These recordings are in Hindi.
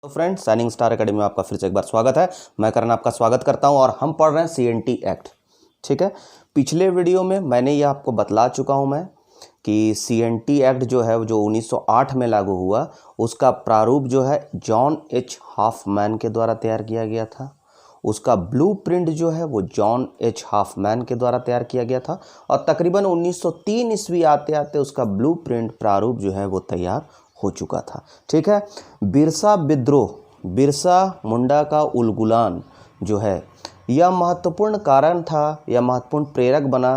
तो फ्रेंड्स, साइनिंग स्टार एकेडमी में आपका फिर से एक बार स्वागत है। मैं करण आपका स्वागत करता हूं और हम पढ़ रहे हैं सीएनटी एक्ट। ठीक है, पिछले वीडियो में मैंने ये आपको बतला चुका हूं मैं कि सीएनटी एक्ट जो है जो 1908 में लागू हुआ, उसका प्रारूप जो है जॉन एच हॉफमैन के द्वारा तैयार किया गया था। उसका ब्लूप्रिंट जो है वो जॉन एच हॉफमैन के द्वारा तैयार किया गया था और तकरीबन 1903 ईस्वी आते आते उसका ब्लूप्रिंट प्रारूप जो है वो तैयार हो चुका था। ठीक है, बिरसा विद्रोह, बिरसा मुंडा का उलगुलान जो है, यह महत्वपूर्ण कारण था, यह महत्वपूर्ण प्रेरक बना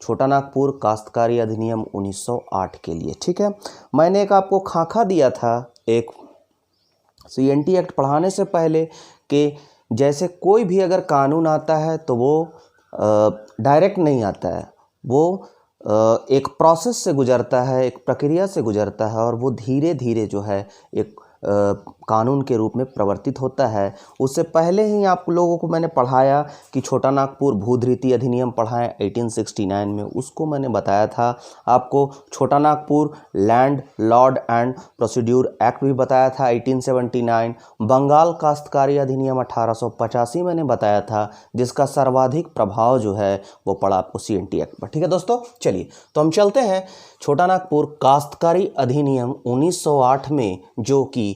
छोटा नागपुर काश्तकारी अधिनियम 1908 के लिए। ठीक है, मैंने एक आपको खाका दिया था एक सीएनटी एक्ट पढ़ाने से पहले कि जैसे कोई भी अगर कानून आता है तो वो डायरेक्ट नहीं आता है, वो एक प्रोसेस से गुजरता है, एक प्रक्रिया से गुजरता है और वो धीरे धीरे जो है एक कानून के रूप में प्रवर्तित होता है। उससे पहले ही आप लोगों को मैंने पढ़ाया कि छोटा नागपुर भूधृति अधिनियम पढ़ाएं 1869 में, उसको मैंने बताया था आपको। छोटा Nagpur land Lord and procedure act भी बताया था 1879। बंगाल काश्तकारी अधिनियम 1885 मैंने बताया था, जिसका सर्वाधिक प्रभाव जो है वो पड़ा आपको सीएनटी एक्ट पर। ठीक है दोस्तों, चलिए तो हम चलते हैं छोटा नागपुर काश्तकारी अधिनियम 1908 में, जो कि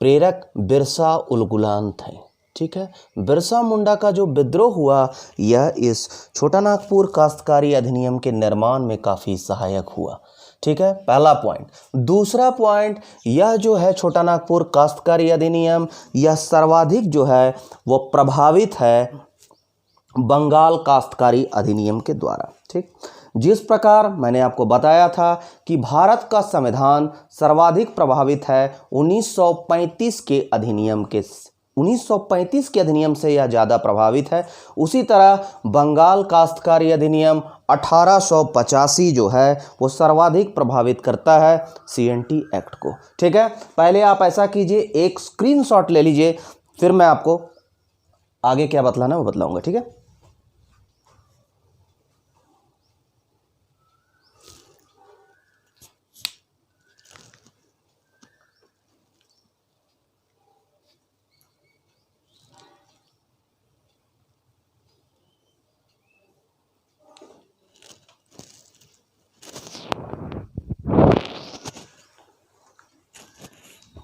प्रेरक बिरसा उलगुलान थे। ठीक है, बिरसा मुंडा का जो विद्रोह हुआ यह इस छोटा नागपुर काश्तकारी अधिनियम के निर्माण में काफ़ी सहायक हुआ। ठीक है, पहला पॉइंट। दूसरा पॉइंट, यह जो है छोटा नागपुर काश्तकारी अधिनियम, यह सर्वाधिक जो है वो प्रभावित है बंगाल काश्तकारी अधिनियम के द्वारा। ठीक, जिस प्रकार मैंने आपको बताया था कि भारत का संविधान सर्वाधिक प्रभावित है 1935 के अधिनियम के 1935 के अधिनियम से यह ज़्यादा प्रभावित है, उसी तरह बंगाल काश्तकारी अधिनियम 1885 जो है वो सर्वाधिक प्रभावित करता है सीएनटी एक्ट को। ठीक है, पहले आप ऐसा कीजिए, एक स्क्रीनशॉट ले लीजिए, फिर मैं आपको आगे क्या बतलाना वो बतलाऊंगा। ठीक है,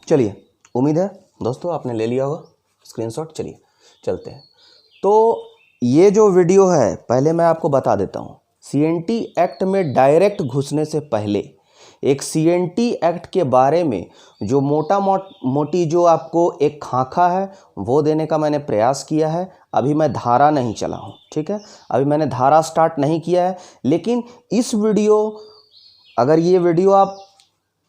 चलिए, उम्मीद है दोस्तों आपने ले लिया होगा स्क्रीनशॉट। चलिए चलते हैं। तो ये जो वीडियो है पहले मैं आपको बता देता हूँ, सीएनटी एक्ट में डायरेक्ट घुसने से पहले एक सीएनटी एक्ट के बारे में जो मोटी जो आपको एक खाका है वो देने का मैंने प्रयास किया है। अभी मैं धारा नहीं चला हूँ, ठीक है, अभी मैंने धारा स्टार्ट नहीं किया है, लेकिन इस वीडियो, अगर ये वीडियो आप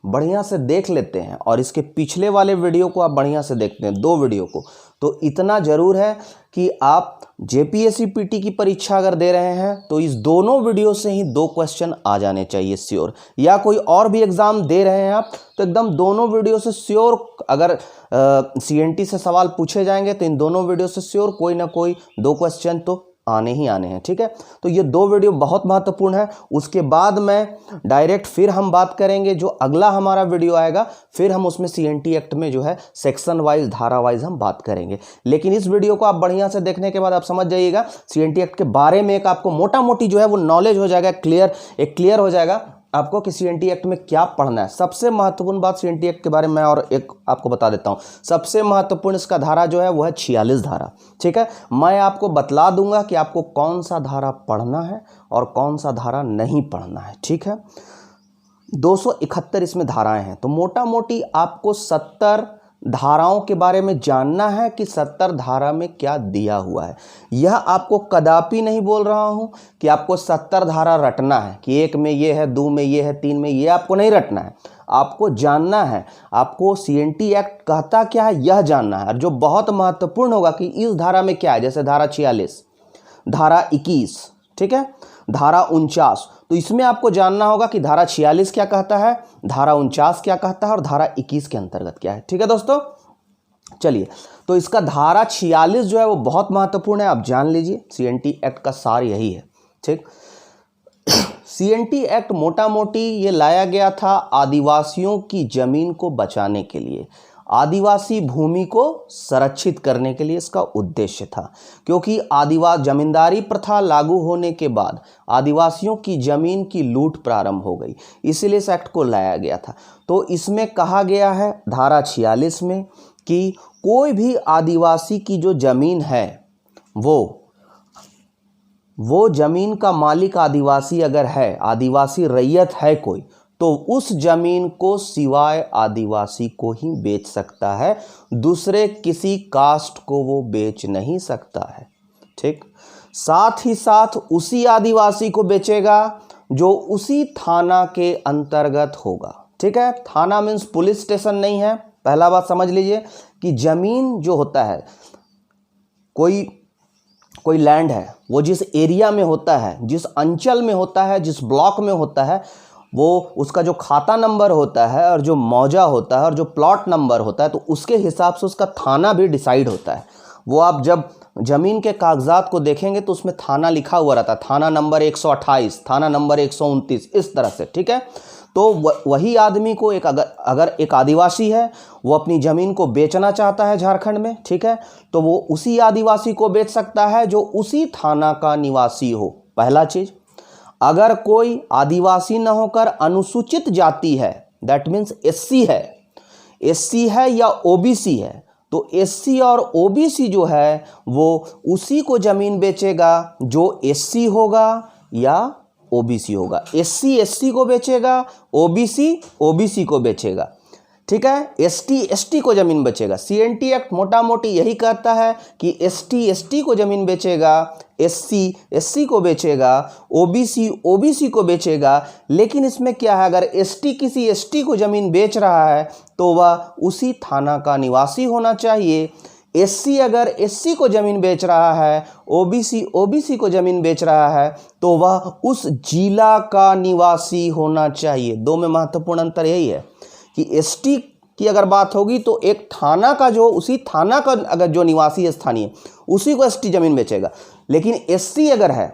बढ़िया से देख लेते हैं और इसके पिछले वाले वीडियो को आप बढ़िया से देखते हैं, दो वीडियो को, तो इतना ज़रूर है कि आप जेपीएससी पीटी की परीक्षा अगर दे रहे हैं तो इस दोनों वीडियो से ही 2 क्वेश्चन आ जाने चाहिए श्योर। या कोई और भी एग्ज़ाम दे रहे हैं आप तो एकदम दोनों वीडियो से श्योर, अगर सीएनटी से सवाल पूछे जाएंगे तो इन दोनों वीडियो से श्योर कोई ना कोई 2 क्वेश्चन तो आने ही आने हैं। ठीक है, तो ये 2 वीडियो बहुत महत्वपूर्ण है। उसके बाद मैं डायरेक्ट फिर हम बात करेंगे, जो अगला हमारा वीडियो आएगा फिर हम उसमें सीएनटी एक्ट में जो है सेक्शन वाइज, धारा वाइज हम बात करेंगे। लेकिन इस वीडियो को आप बढ़िया से देखने के बाद आप समझ जाइएगा सीएनटी एक्ट के बारे में, एक आपको मोटा मोटी जो है वो नॉलेज हो जाएगा, क्लियर हो जाएगा आपको कि सीएनटी एक्ट में क्या पढ़ना है। सबसे महत्वपूर्ण बात सीएनटी एक्ट के बारे में मैं और एक आपको बता देता हूं, सबसे महत्वपूर्ण इसका धारा जो है वो है 46 धारा। ठीक है, मैं आपको बतला दूंगा कि आपको कौन सा धारा पढ़ना है और कौन सा धारा नहीं पढ़ना है। ठीक है, 271 इसमें धाराएं हैं, तो मोटा मोटी आपको 70 धाराओं के बारे में जानना है कि 70 धारा में क्या दिया हुआ है। यह आपको कदापि नहीं बोल रहा हूं कि आपको 70 धारा रटना है कि 1 में ये है, 2 में ये है, 3 में ये, आपको नहीं रटना है, आपको जानना है। आपको सीएनटी एक्ट कहता क्या है यह जानना है, और जो बहुत महत्वपूर्ण होगा कि इस धारा में क्या है, जैसे धारा 46, धारा 21, ठीक है, धारा 49, तो इसमें आपको जानना होगा कि धारा 46 क्या कहता है, धारा 49 क्या कहता है और धारा 21 के अंतर्गत क्या है। ठीक है दोस्तों, चलिए, तो इसका धारा 46 जो है वो बहुत महत्वपूर्ण है, आप जान लीजिए। सीएनटी एक्ट का सार यही है। ठीक, सीएनटी एक्ट मोटा मोटी ये लाया गया था आदिवासियों की जमीन को बचाने के लिए। आदिवासी भूमि को संरक्षित करने के लिए इसका उद्देश्य था, क्योंकि आदिवासी जमींदारी प्रथा लागू होने के बाद आदिवासियों की जमीन की लूट प्रारंभ हो गई, इसलिए इस एक्ट को लाया गया था। तो इसमें कहा गया है धारा 46 में कि कोई भी आदिवासी की जो जमीन है वो जमीन का मालिक आदिवासी अगर है, आदिवासी रैयत है कोई, तो उस जमीन को सिवाय आदिवासी को ही बेच सकता है, दूसरे किसी कास्ट को वो बेच नहीं सकता है। ठीक, साथ ही साथ उसी आदिवासी को बेचेगा जो उसी थाना के अंतर्गत होगा। ठीक है, थाना मीन्स पुलिस स्टेशन नहीं है। पहला बात समझ लीजिए कि जमीन जो होता है, कोई लैंड है, वो जिस एरिया में होता है, जिस अंचल में होता है, जिस ब्लॉक में होता है, वो उसका जो खाता नंबर होता है और जो मौजा होता है और जो प्लॉट नंबर होता है, तो उसके हिसाब से उसका थाना भी डिसाइड होता है। वो आप जब ज़मीन के कागजात को देखेंगे तो उसमें थाना लिखा हुआ रहता है, थाना नंबर 128, थाना नंबर 129, इस तरह से। ठीक है, तो वही आदमी को अगर एक आदिवासी है, वो अपनी ज़मीन को बेचना चाहता है झारखंड में, ठीक है, तो वो उसी आदिवासी को बेच सकता है जो उसी थाना का निवासी हो। पहला चीज़, अगर कोई आदिवासी न होकर अनुसूचित जाति है, दैट मीन्स एससी है या ओबीसी है, तो एससी और ओबीसी जो है वो उसी को ज़मीन बेचेगा जो एससी होगा या ओबीसी होगा। एससी को बेचेगा, ओबीसी को बेचेगा। ठीक है, एसटी को ज़मीन बेचेगा। सीएनटी एक्ट मोटा मोटी यही कहता है कि एसटी को ज़मीन बेचेगा, एससी को बेचेगा, ओबीसी को बेचेगा। लेकिन इसमें क्या है, अगर एसटी किसी एसटी को ज़मीन बेच रहा है तो वह उसी थाना का निवासी होना चाहिए। एससी अगर एससी को ज़मीन बेच रहा है, ओबीसी को ज़मीन बेच रहा है, तो वह उस जिला का निवासी होना चाहिए। दो में महत्वपूर्ण अंतर यही है कि एसटी की अगर बात होगी तो एक थाना का जो उसी थाना का अगर जो निवासी है स्थानीय, उसी को एसटी ज़मीन बेचेगा। लेकिन एससी अगर है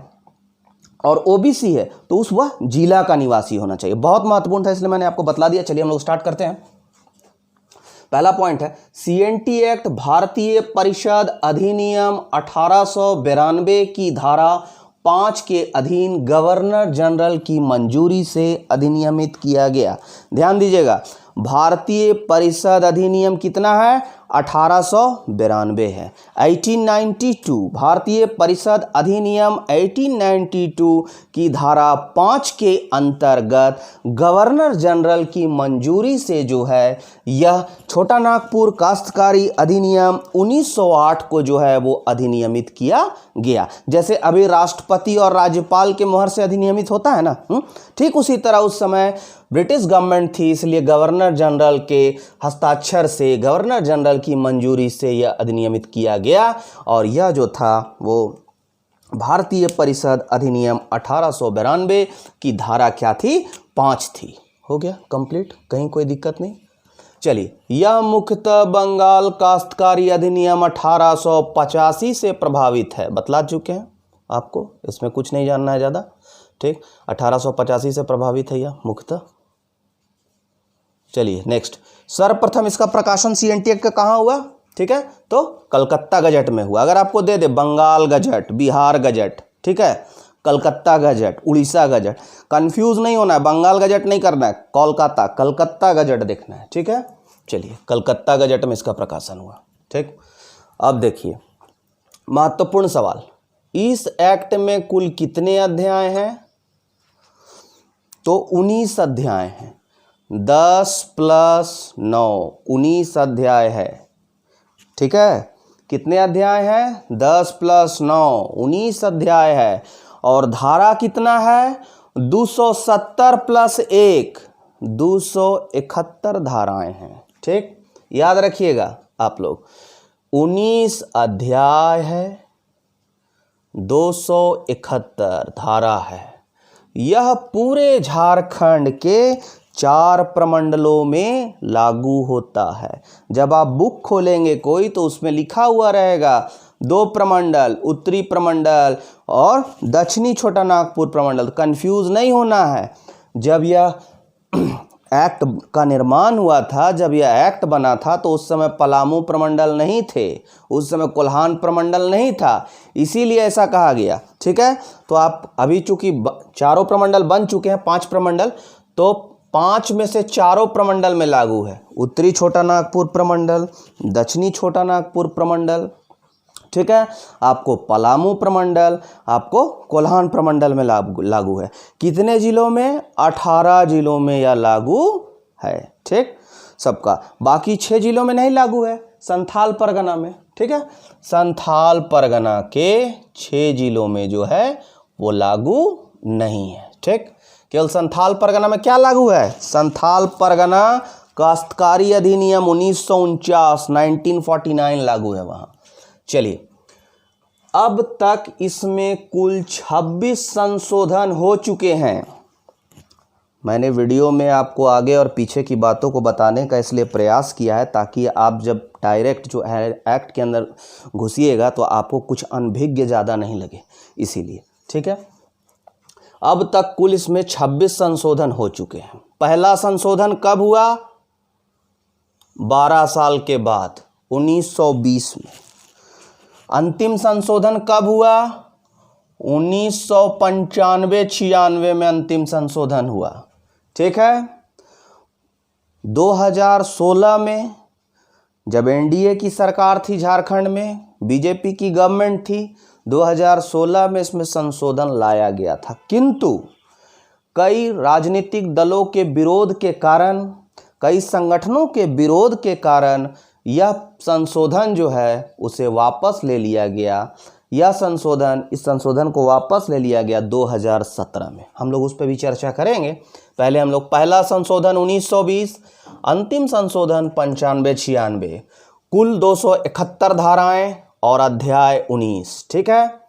और ओबीसी है तो वह जिला का निवासी होना चाहिए। बहुत महत्वपूर्ण था, इसलिए मैंने आपको बतला दिया। चलिए हम लोग स्टार्ट करते हैं। पहला पॉइंट है सीएनटी एक्ट भारतीय परिषद अधिनियम 1892 की धारा 5 के अधीन गवर्नर जनरल की मंजूरी से अधिनियमित किया गया। ध्यान दीजिएगा, भारतीय परिषद अधिनियम कितना है, 1892 है। 1892 भारतीय परिषद अधिनियम 1892 की धारा 5 के अंतर्गत गवर्नर जनरल की मंजूरी से जो है यह छोटा नागपुर काश्तकारी अधिनियम 1908 को जो है वो अधिनियमित किया गया। जैसे अभी राष्ट्रपति और राज्यपाल के मोहर से अधिनियमित होता है ना, ठीक उसी तरह उस समय ब्रिटिश गवर्नमेंट थी, इसलिए गवर्नर जनरल के हस्ताक्षर से, गवर्नर जनरल की मंजूरी से यह अधिनियमित किया गया। और यह जो था वो भारतीय परिषद अधिनियम 1892 की धारा क्या थी, 5 थी। हो गया कंप्लीट, कहीं कोई दिक्कत नहीं। चलिए, यह मुख्यतः बंगाल काश्तकारी अधिनियम 1885 से प्रभावित है। बतला चुके हैं आपको, इसमें कुछ नहीं जानना है ज़्यादा। ठीक, 1885 से प्रभावित है यह मुख्यतः। चलिए नेक्स्ट, सर्वप्रथम इसका प्रकाशन सीएनटी एक्ट का कहाँ हुआ, ठीक है, तो कलकत्ता गजट में हुआ। अगर आपको दे दे बंगाल गजट, बिहार गजट, ठीक है, Calcutta gazette, Orissa gazette, confuse नहीं होना है, बंगाल गजट नहीं करना है, कोलकाता कलकत्ता गजट देखना है। ठीक है, चलिए कलकत्ता गजट में इसका प्रकाशन हुआ। ठीक, अब देखिए महत्वपूर्ण सवाल, इस एक्ट में कुल कितने अध्याय हैं, तो 19 अध्याय हैं। 10 + 9 19 अध्याय है। ठीक है, कितने अध्याय हैं, 10 + 9 19 अध्याय है। और धारा कितना है, 270 + 1 271 धाराएं हैं। ठीक, याद रखिएगा आप लोग, 19 अध्याय है, 271 धारा है। यह पूरे झारखंड के 4 प्रमंडलों में लागू होता है। जब आप बुक खोलेंगे कोई तो उसमें लिखा हुआ रहेगा 2 प्रमंडल, उत्तरी प्रमंडल और दक्षिणी छोटा नागपुर प्रमंडल। कंफ्यूज नहीं होना है। जब यह एक्ट का निर्माण हुआ था, जब यह एक्ट बना था तो उस समय पलामू प्रमंडल नहीं थे, उस समय कोल्हान प्रमंडल नहीं था, इसीलिए ऐसा कहा गया। ठीक है, तो आप अभी चूंकि चारों प्रमंडल बन चुके हैं, 5 प्रमंडल, तो 5 में से चारों प्रमंडल में लागू है। उत्तरी छोटा नागपुर प्रमंडल, दक्षिणी छोटा नागपुर प्रमंडल, ठीक है, आपको पलामू प्रमंडल, आपको कोल्हान प्रमंडल में लागू है। कितने जिलों में? 18 जिलों में यह लागू है। ठीक, सबका। बाकी 6 जिलों में नहीं लागू है, संथाल परगना में। ठीक है, संथाल परगना के 6 जिलों में जो है वो लागू नहीं है। ठीक, केवल संथाल परगना में क्या लागू है? संथाल परगना काश्तकारी अधिनियम 1949 1949 लागू है वहां। चलिए, अब तक इसमें कुल 26 संशोधन हो चुके हैं। मैंने वीडियो में आपको आगे और पीछे की बातों को बताने का इसलिए प्रयास किया है ताकि आप जब डायरेक्ट जो है एक्ट के अंदर घुसिएगा तो आपको कुछ अनभिज्ञ ज़्यादा नहीं लगे, इसीलिए। ठीक है, अब तक कुल इसमें 26 संशोधन हो चुके हैं। पहला संशोधन कब हुआ? 12 साल के बाद, 1920 में। अंतिम संशोधन कब हुआ? 1995-96 में अंतिम संशोधन हुआ। ठीक है, 2016 में जब एनडीए की सरकार थी झारखंड में, बीजेपी की गवर्नमेंट थी, 2016 में इसमें संशोधन लाया गया था, किंतु कई राजनीतिक दलों के विरोध के कारण, कई संगठनों के विरोध के कारण यह संशोधन जो है उसे वापस ले लिया गया। यह संशोधन, इस संशोधन को वापस ले लिया गया 2017 में। हम लोग उस पर भी चर्चा करेंगे। पहले हम लोग पहला संशोधन 1920, अंतिम संशोधन 95-96, कुल 271 धाराएं और अध्याय 19। ठीक है,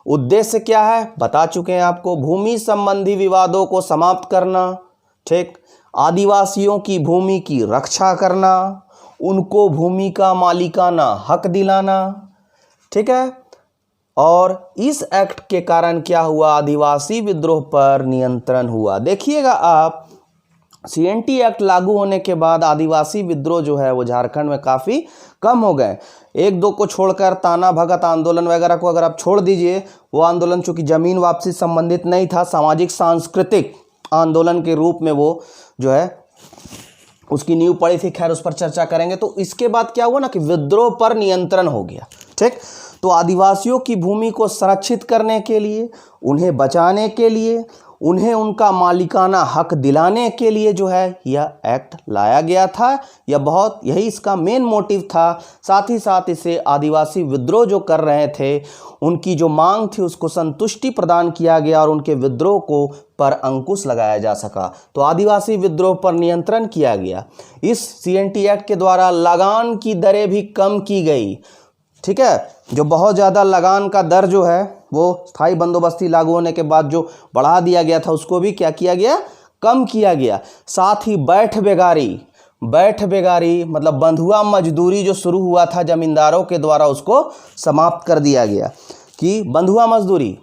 उद्देश्य क्या है बता चुके हैं आपको। भूमि संबंधी विवादों को समाप्त करना, ठीक, आदिवासियों की भूमि की रक्षा करना, उनको भूमि का मालिकाना हक दिलाना। ठीक है, और इस एक्ट के कारण क्या हुआ? आदिवासी विद्रोह पर नियंत्रण हुआ। देखिएगा आप, सीएनटी एक्ट लागू होने के बाद आदिवासी विद्रोह जो है वो झारखंड में काफ़ी कम हो गए। 1-2 को छोड़कर ताना भगत आंदोलन वगैरह को अगर आप छोड़ दीजिए, वो आंदोलन चूंकि जमीन वापसी संबंधित नहीं था, सामाजिक सांस्कृतिक आंदोलन के रूप में वो जो है उसकी नींव पड़ी थी। खैर, उस पर चर्चा करेंगे। तो इसके बाद क्या हुआ ना कि विद्रोह पर नियंत्रण हो गया। ठीक, तो आदिवासियों की भूमि को संरक्षित करने के लिए, उन्हें बचाने के लिए, उन्हें उनका मालिकाना हक दिलाने के लिए जो है यह एक्ट लाया गया था। यही इसका मेन मोटिव था। साथ ही साथ इसे आदिवासी विद्रोह जो कर रहे थे उनकी जो मांग थी उसको संतुष्टि प्रदान किया गया और उनके विद्रोह को पर अंकुश लगाया जा सका। तो आदिवासी विद्रोह पर नियंत्रण किया गया। इस सीएनटी एक्ट के द्वारा लगान की दरें भी कम की गई। ठीक है, जो बहुत ज़्यादा लगान का दर जो है वो स्थायी बंदोबस्ती लागू होने के बाद जो बढ़ा दिया गया था उसको भी क्या किया गया? कम किया गया। साथ ही बैठ बेगारी मतलब बंधुआ मजदूरी जो शुरू हुआ था जमींदारों के द्वारा, उसको समाप्त कर दिया गया कि बंधुआ मजदूरी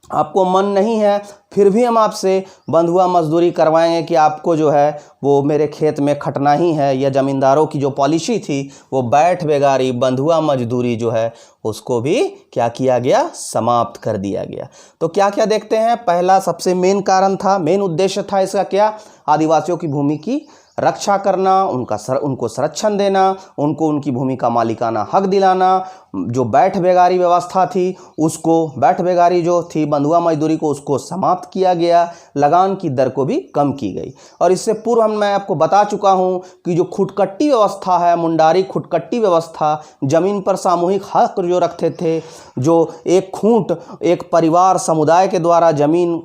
आपको मन नहीं है फिर भी हम आपसे बंधुआ मजदूरी करवाएंगे कि आपको जो है वो मेरे खेत में खटना ही है। यह जमींदारों की जो पॉलिसी थी वो बैठ बेगारी बंधुआ मजदूरी जो है उसको भी क्या किया गया? समाप्त कर दिया गया। तो क्या क्या देखते हैं? पहला सबसे मेन कारण था, मेन उद्देश्य था इसका क्या? आदिवासियों की भूमि की रक्षा करना, उनको संरक्षण देना, उनको उनकी भूमि का मालिकाना हक दिलाना। जो बैठ बेगारी व्यवस्था थी उसको, बैठ बेगारी जो थी बंधुआ मजदूरी को, उसको समाप्त किया गया। लगान की दर को भी कम की गई। और इससे पूर्व मैं आपको बता चुका हूं कि जो खुटकट्टी व्यवस्था है, मुंडारी खुटकट्टी व्यवस्था, जमीन पर सामूहिक हक जो रखते थे, जो एक खूंट एक परिवार समुदाय के द्वारा जमीन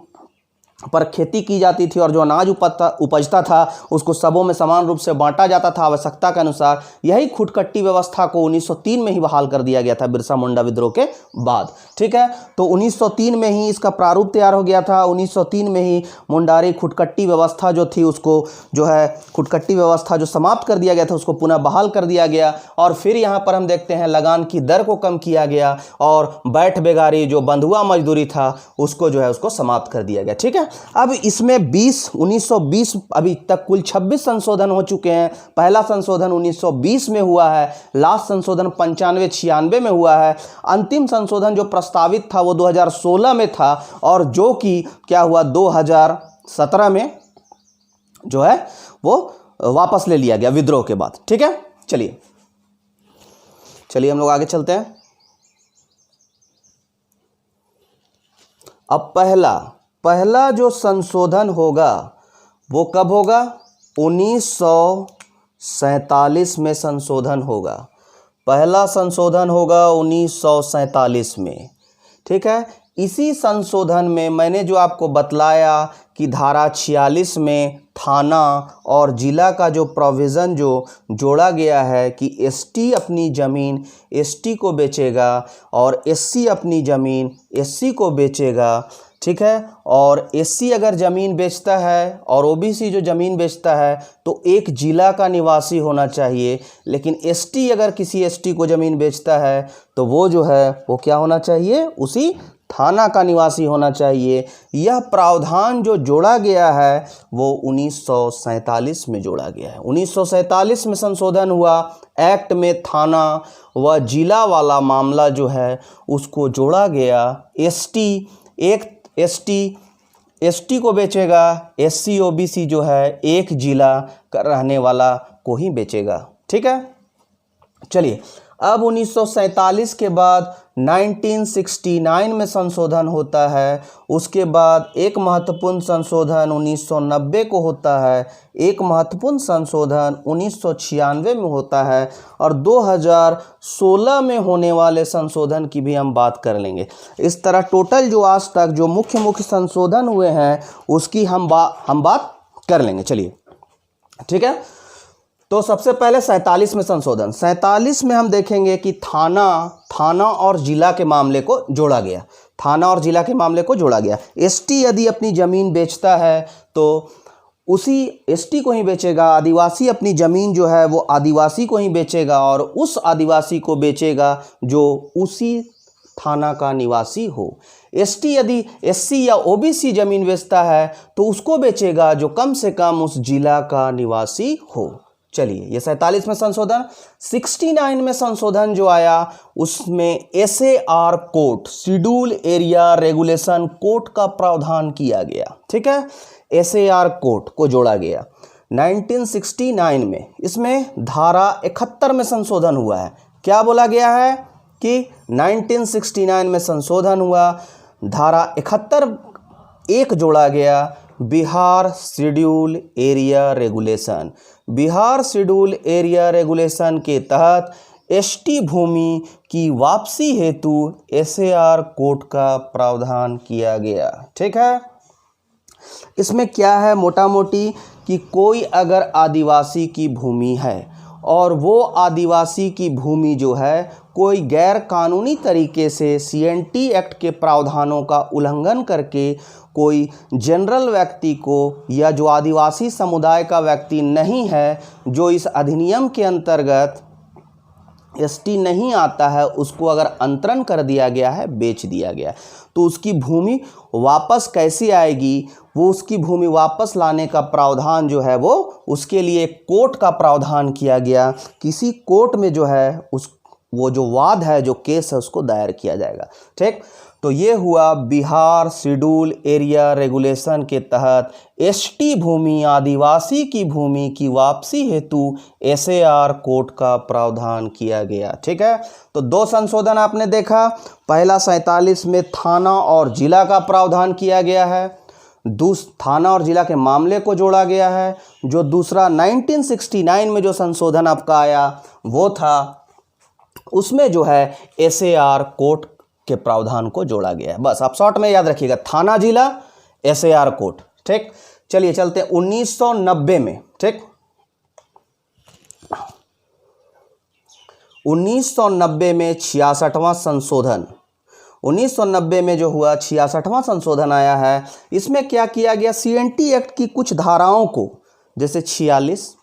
पर खेती की जाती थी और जो अनाज उपजता था उसको सबों में समान रूप से बांटा जाता था आवश्यकता के अनुसार। यही खुटकट्टी व्यवस्था को 1903 में ही बहाल कर दिया गया था बिरसा मुंडा विद्रोह के बाद। ठीक है, तो 1903 में ही इसका प्रारूप तैयार हो गया था। 1903 में ही मुंडारी खुटकट्टी व्यवस्था जो थी उसको जो है खुटकट्टी व्यवस्था जो समाप्त कर दिया गया था उसको पुनः बहाल कर दिया गया। और फिर यहाँ पर हम देखते हैं लगान की दर को कम किया गया और बैठ बेगारी जो बंधुआ मजदूरी था उसको जो है उसको समाप्त कर दिया गया। ठीक है, अब इसमें 1920 अभी तक कुल 26 संशोधन हो चुके हैं। पहला संशोधन 1920 में हुआ है, लास्ट संशोधन 95-96 में हुआ है, अंतिम संशोधन जो प्रस्तावित था वो 2016 में था, और जो कि क्या हुआ 2017 में जो है वो वापस ले लिया गया विद्रोह के बाद। ठीक है, चलिए हम लोग आगे चलते हैं। अब पहला जो संशोधन होगा वो कब होगा? 1947 में संशोधन होगा। पहला संशोधन होगा 1947 में। ठीक है, इसी संशोधन में मैंने जो आपको बतलाया कि धारा 46 में थाना और जिला का जो प्रोविज़न जो जोड़ा गया है कि एसटी अपनी ज़मीन एसटी को बेचेगा और एससी अपनी ज़मीन एससी को बेचेगा। ठीक है, और एससी अगर ज़मीन बेचता है और ओबीसी जो ज़मीन बेचता है तो एक जिला का निवासी होना चाहिए, लेकिन एसटी अगर किसी एसटी को ज़मीन बेचता है तो वो जो है वो क्या होना चाहिए? उसी थाना का निवासी होना चाहिए। यह प्रावधान जो जोड़ा गया है वो 1947 में जोड़ा गया है। 1947 में संशोधन हुआ, एक्ट में थाना व जिला वाला मामला जो है उसको जोड़ा गया। एसटी को बेचेगा, एससी ओबीसी जो है एक जिला का रहने वाला को ही बेचेगा। ठीक है, चलिए अब 1947 के बाद 1969 में संशोधन होता है। उसके बाद एक महत्वपूर्ण संशोधन 1990 को होता है, एक महत्वपूर्ण संशोधन 1996 में होता है, और 2016 में होने वाले संशोधन की भी हम बात कर लेंगे। इस तरह टोटल जो आज तक जो मुख्य संशोधन हुए हैं उसकी हम बात कर लेंगे। चलिए ठीक है, तो सबसे पहले 47 में संशोधन। 47 में हम देखेंगे कि थाना और जिला के मामले को जोड़ा गया। थाना और जिला के मामले को जोड़ा गया। एसटी यदि अपनी ज़मीन बेचता है तो उसी एसटी को ही बेचेगा। आदिवासी अपनी ज़मीन जो है वो आदिवासी को ही बेचेगा, और उस आदिवासी को बेचेगा जो उसी थाना का निवासी हो। एसटी यदि एससी या ओबीसी ज़मीन बेचता है तो उसको बेचेगा जो कम से कम उस जिला का निवासी हो। चलिए, ये 47 में संशोधन। 69 में संशोधन जो आया उसमें SAR code, schedule area regulation code का प्रावधान किया गया। ठीक है, SAR कोड को जोड़ा गया 1969 में। इसमें धारा 71 में संशोधन हुआ है। क्या बोला गया है कि 1969 में संशोधन हुआ, धारा 71 एक जोड़ा गया, Bihar schedule area regulation. Bihar schedule area regulation के तहत एसटी भूमि की वापसी हेतु SAR कोड का प्रावधान किया गया। ठीक है, इसमें क्या है मोटा मोटी कि कोई अगर आदिवासी की भूमि है और वो आदिवासी की भूमि जो है कोई गैर कानूनी तरीके से CNT एक्ट के प्रावधानों का उल्लंघन करके कोई जनरल व्यक्ति को या जो आदिवासी समुदाय का व्यक्ति नहीं है, जो इस अधिनियम के अंतर्गत एसटी नहीं आता है, उसको अगर अंतरण कर दिया गया है, बेच दिया गया, तो उसकी भूमि वापस कैसे आएगी? वो उसकी भूमि वापस लाने का प्रावधान जो है वो उसके लिए कोर्ट का प्रावधान किया गया। किसी कोर्ट में जो है वो जो वाद है, जो केस है, उसको दायर किया जाएगा। ठीक, तो ये हुआ बिहार शेड्यूल एरिया रेगुलेशन के तहत एसटी भूमि, आदिवासी की भूमि की वापसी हेतु SAR कोड का प्रावधान किया गया। ठीक है, तो दो संशोधन आपने देखा। पहला 47 में थाना और जिला का प्रावधान किया गया है, थाना और जिला के मामले को जोड़ा गया है। जो दूसरा 1969 में जो संशोधन आपका आया वो था, उसमें जो है SAR कोड के प्रावधान को जोड़ा गया है। बस आप शॉर्ट में याद रखिएगा, थाना जिला SAR कोड। ठीक, चलिए चलते हैं 1990 में। ठीक, 1990 में 66वां संशोधन, 1990 में जो हुआ 66वां संशोधन आया है। इसमें क्या किया गया? CNT एक्ट की कुछ धाराओं को, जैसे 46,